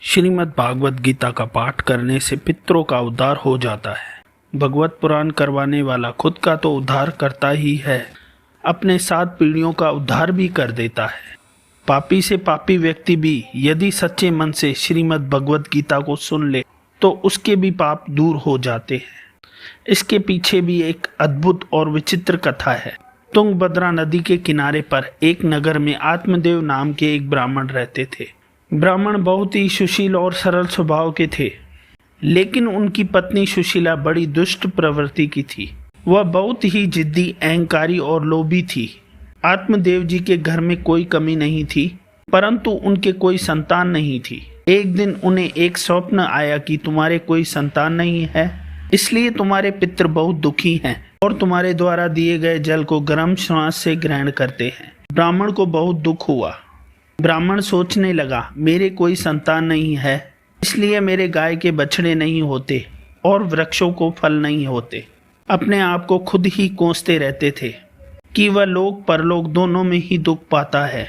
श्रीमद् भागवत गीता का पाठ करने से पितरों का उद्धार हो जाता है। भगवत पुराण करवाने वाला खुद का तो उद्धार करता ही है, अपने 7 पीढ़ियों का उद्धार भी कर देता है। पापी से पापी व्यक्ति भी यदि सच्चे मन से श्रीमद् भगवत गीता को सुन ले तो उसके भी पाप दूर हो जाते हैं। इसके पीछे भी एक अद्भुत और विचित्र कथा है। तुंगभद्रा नदी के किनारे पर एक नगर में आत्मदेव नाम के एक ब्राह्मण रहते थे। ब्राह्मण बहुत ही सुशील और सरल स्वभाव के थे, लेकिन उनकी पत्नी सुशीला बड़ी दुष्ट प्रवृत्ति की थी। वह बहुत ही जिद्दी, अहंकारी और लोभी थी। आत्मदेव जी के घर में कोई कमी नहीं थी, परंतु उनके कोई संतान नहीं थी। एक दिन उन्हें एक स्वप्न आया कि तुम्हारे कोई संतान नहीं है, इसलिए तुम्हारे पितृ बहुत दुखी हैं और तुम्हारे द्वारा दिए गए जल को गर्म श्वास से ग्रहण करते हैं। ब्राह्मण को बहुत दुख हुआ। ब्राह्मण सोचने लगा, मेरे कोई संतान नहीं है, इसलिए मेरे गाय के बछड़े नहीं होते और वृक्षों को फल नहीं होते। अपने आप को खुद ही कोसते रहते थे कि वह लोक परलोक दोनों में ही दुख पाता है,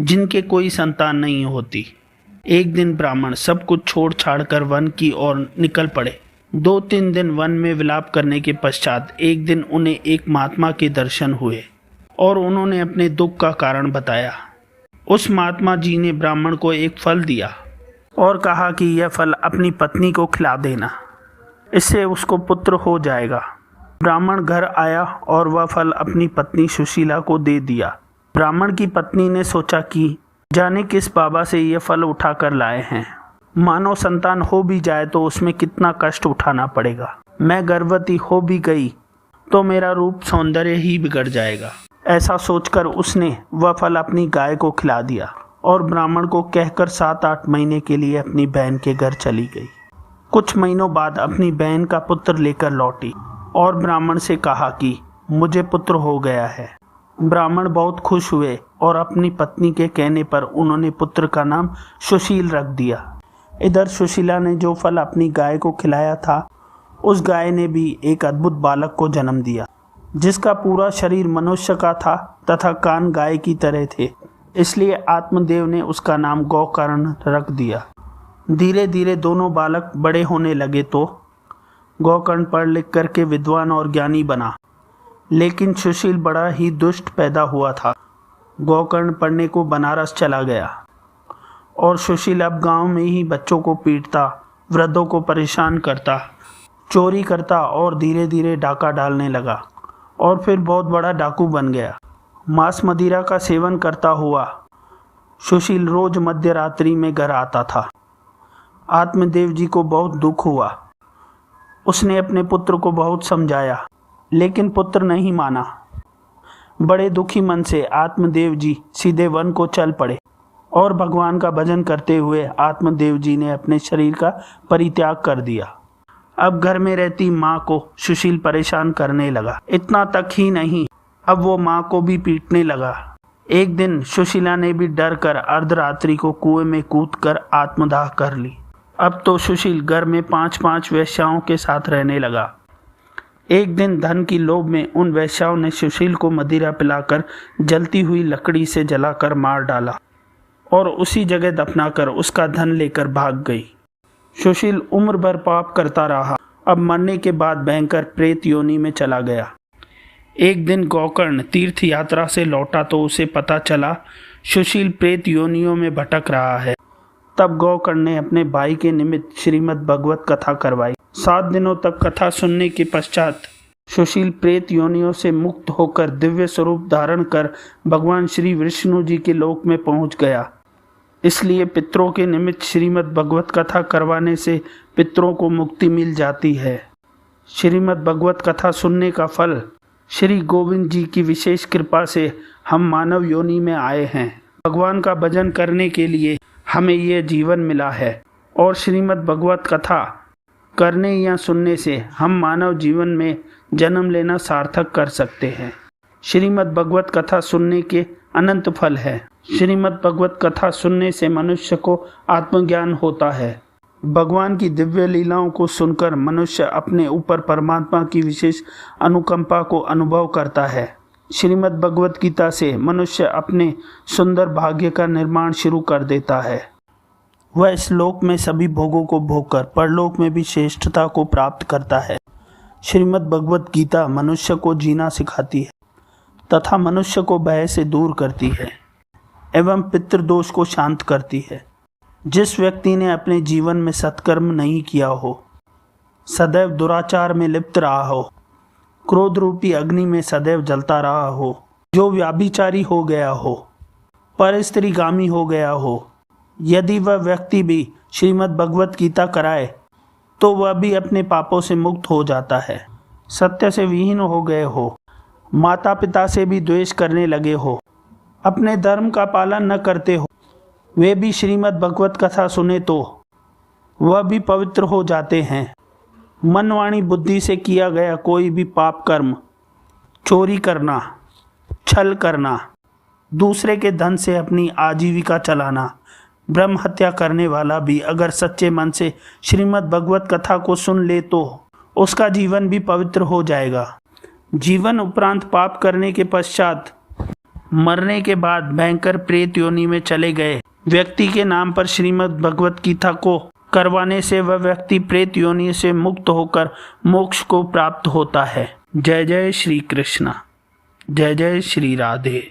जिनके कोई संतान नहीं होती। एक दिन ब्राह्मण सब कुछ छोड़ छाड़ कर वन की ओर निकल पड़े। 2-3 दिन वन में विलाप करने के पश्चात एक दिन उन्हें एक महात्मा के दर्शन हुए और उन्होंने अपने दुख का कारण बताया। उस महात्मा जी ने ब्राह्मण को एक फल दिया और कहा कि यह फल अपनी पत्नी को खिला देना, इससे उसको पुत्र हो जाएगा। ब्राह्मण घर आया और वह फल अपनी पत्नी सुशीला को दे दिया। ब्राह्मण की पत्नी ने सोचा कि जाने किस बाबा से यह फल उठा कर लाए हैं, मानो संतान हो भी जाए तो उसमें कितना कष्ट उठाना पड़ेगा। मैं गर्भवती हो भी गई तो मेरा रूप सौंदर्य ही बिगड़ जाएगा। ऐसा सोचकर उसने वह फल अपनी गाय को खिला दिया और ब्राह्मण को कहकर 7-8 महीने के लिए अपनी बहन के घर चली गई। कुछ महीनों बाद अपनी बहन का पुत्र लेकर लौटी और ब्राह्मण से कहा कि मुझे पुत्र हो गया है। ब्राह्मण बहुत खुश हुए और अपनी पत्नी के कहने पर उन्होंने पुत्र का नाम सुशील रख दिया। इधर सुशीला ने जो फल अपनी गाय को खिलाया था, उस गाय ने भी एक अद्भुत बालक को जन्म दिया, जिसका पूरा शरीर मनुष्य का था तथा कान गाय की तरह थे। इसलिए आत्मदेव ने उसका नाम गोकर्ण रख दिया। धीरे धीरे दोनों बालक बड़े होने लगे तो गोकर्ण पढ़ लिख करके विद्वान और ज्ञानी बना, लेकिन सुशील बड़ा ही दुष्ट पैदा हुआ था। गोकर्ण पढ़ने को बनारस चला गया और सुशील अब गांव में ही बच्चों को पीटता, वृद्धों को परेशान करता, चोरी करता और धीरे धीरे डाका डालने लगा और फिर बहुत बड़ा डाकू बन गया। मांस मदिरा का सेवन करता हुआ सुशील रोज मध्य रात्रि में घर आता था। आत्मदेव जी को बहुत दुख हुआ। उसने अपने पुत्र को बहुत समझाया, लेकिन पुत्र नहीं माना। बड़े दुखी मन से आत्मदेव जी सीधे वन को चल पड़े और भगवान का भजन करते हुए आत्मदेव जी ने अपने शरीर का परित्याग कर दिया। अब घर में रहती माँ को सुशील परेशान करने लगा। इतना तक ही नहीं, अब वो माँ को भी पीटने लगा। एक दिन सुशीला ने भी डर कर अर्धरात्रि को कुएं में कूदकर आत्मदाह कर ली। अब तो सुशील घर में 5-5 वेश्याओं के साथ रहने लगा। एक दिन धन की लोभ में उन वेश्याओं ने सुशील को मदिरा पिलाकर जलती हुई लकड़ी से जलाकर मार डाला और उसी जगह दफनाकर उसका धन लेकर भाग गई। सुशील उम्र भर पाप करता रहा। अब मरने के बाद भयंकर प्रेत योनि में चला गया। एक दिन गोकर्ण तीर्थ यात्रा से लौटा तो उसे पता चला सुशील प्रेत योनियों में भटक रहा है। तब गोकर्ण ने अपने भाई के निमित्त श्रीमद् भगवत कथा करवाई। 7 दिनों तक कथा सुनने के पश्चात सुशील प्रेत योनियों से मुक्त होकर दिव्य स्वरूप धारण कर भगवान श्री विष्णु जी के लोक में पहुंच गया। इसलिए पितरों के निमित्त श्रीमद् भगवत कथा करवाने से पितरों को मुक्ति मिल जाती है। श्रीमद् भगवत कथा सुनने का फल श्री गोविंद जी की विशेष कृपा से हम मानव योनि में आए हैं। भगवान का भजन करने के लिए हमें यह जीवन मिला है और श्रीमद् भगवत कथा करने या सुनने से हम मानव जीवन में जन्म लेना सार्थक कर सकते हैं। श्रीमद् भगवत कथा सुनने के अनंत फल है। श्रीमद् भगवत कथा सुनने से मनुष्य को आत्मज्ञान होता है। भगवान की दिव्य लीलाओं को सुनकर मनुष्य अपने ऊपर परमात्मा की विशेष अनुकंपा को अनुभव करता है। श्रीमद् भगवत गीता से मनुष्य अपने सुंदर भाग्य का निर्माण शुरू कर देता है। वह इस लोक में सभी भोगों को भोगकर परलोक में भी श्रेष्ठता को प्राप्त करता है। श्रीमद् भगवत गीता मनुष्य को जीना सिखाती है तथा मनुष्य को भय से दूर करती है एवं पितृदोष को शांत करती है। जिस व्यक्ति ने अपने जीवन में सत्कर्म नहीं किया हो, सदैव दुराचार में लिप्त रहा हो, क्रोध रूपी अग्नि में सदैव जलता रहा हो, जो व्याभिचारी हो गया हो, परस्त्रीगामी हो गया हो, यदि वह व्यक्ति भी श्रीमद् भगवत गीता कराए तो वह भी अपने पापों से मुक्त हो जाता है। सत्य से विहीन हो गए हो, माता पिता से भी द्वेष करने लगे हो, अपने धर्म का पालन न करते हो, वे भी श्रीमद् भगवत कथा सुने तो वह भी पवित्र हो जाते हैं। मन वाणी बुद्धि से किया गया कोई भी पाप कर्म, चोरी करना, छल करना, दूसरे के धन से अपनी आजीविका चलाना, ब्रह्म हत्या करने वाला भी अगर सच्चे मन से श्रीमद् भगवत कथा को सुन ले तो उसका जीवन भी पवित्र हो जाएगा। जीवन उपरांत पाप करने के पश्चात मरने के बाद भयंकर प्रेत योनि में चले गए व्यक्ति के नाम पर श्रीमद् भगवत गीता को करवाने से वह व्यक्ति प्रेत योनि से मुक्त होकर मोक्ष को प्राप्त होता है। जय जय श्री कृष्णा, जय जय श्री राधे।